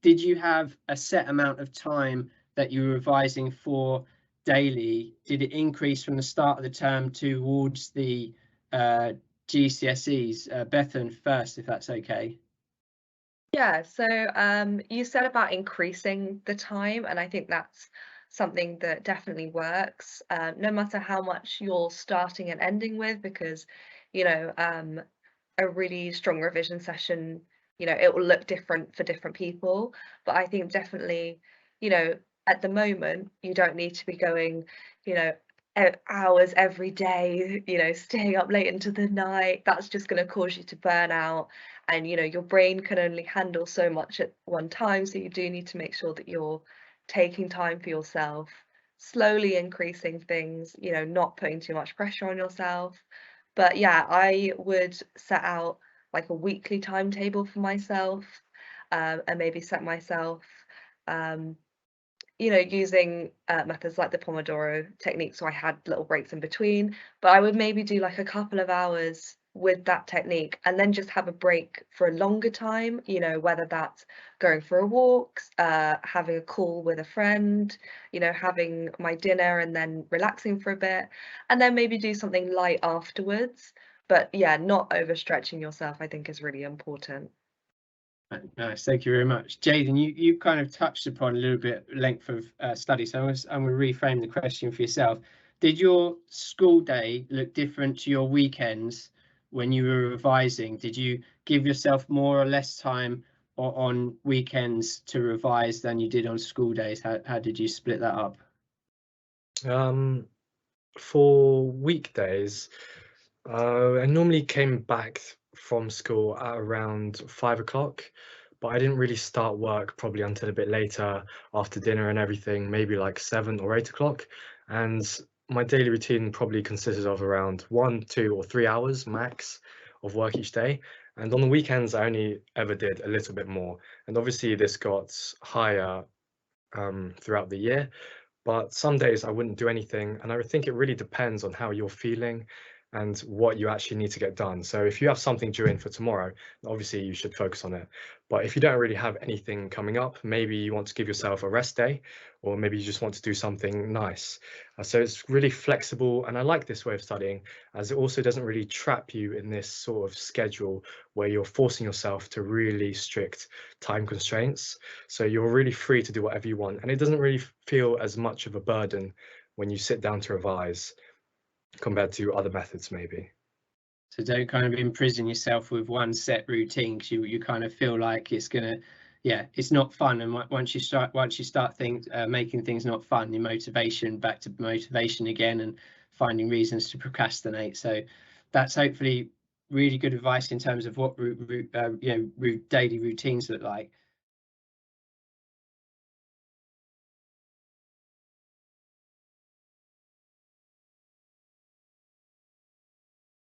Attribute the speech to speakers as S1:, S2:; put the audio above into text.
S1: did you have a set amount of time that you were revising for daily? Did it increase from the start of the term towards the GCSEs? Bethan first, if that's okay.
S2: Yeah, so you said about increasing the time, and I think that's something that definitely works, no matter how much you're starting and ending with, because, a really strong revision session, it will look different for different people. But I think definitely, you know, at the moment, you don't need to be going, you know, hours every day, staying up late into the night. That's just going to cause you to burn out. And, your brain can only handle so much at one time. So you do need to make sure that you're taking time for yourself, slowly increasing things, not putting too much pressure on yourself. But yeah, I would set out like a weekly timetable for myself, and maybe set myself, um, using methods like the Pomodoro technique. So I had little breaks in between, but I would maybe do like a couple of hours with that technique and then just have a break for a longer time, whether that's going for a walk, having a call with a friend, having my dinner and then relaxing for a bit, and then maybe do something light afterwards. But yeah, not overstretching yourself, I think, is really important.
S1: Nice, thank you very much. Jaden, you kind of touched upon a little bit length of study, so I'm going to reframe the question for yourself. Did your school day look different to your weekends when you were revising? Did you give yourself more or less time on weekends to revise than you did on school days? How did you split that up?
S3: For weekdays, I normally came back from school at around 5 o'clock, but I didn't really start work probably until a bit later after dinner and everything, maybe like 7 or 8 o'clock. And my daily routine probably consisted of around 1, 2, or 3 hours max of work each day. And on the weekends, I only ever did a little bit more. And obviously, this got higher throughout the year. But some days I wouldn't do anything, and I would think it really depends on how you're feeling and what you actually need to get done. So if you have something due in for tomorrow, obviously you should focus on it. But if you don't really have anything coming up, maybe you want to give yourself a rest day, or maybe you just want to do something nice. So it's really flexible, and I like this way of studying, as it also doesn't really trap you in this sort of schedule where you're forcing yourself to really strict time constraints. So you're really free to do whatever you want, and it doesn't really feel as much of a burden when you sit down to revise compared to other methods maybe.
S1: So don't kind of imprison yourself with one set routine, because you kind of feel like it's gonna, yeah, it's not fun. And once you start things, making things not fun, your motivation back to motivation again, and finding reasons to procrastinate. So that's hopefully really good advice in terms of what daily routines look like.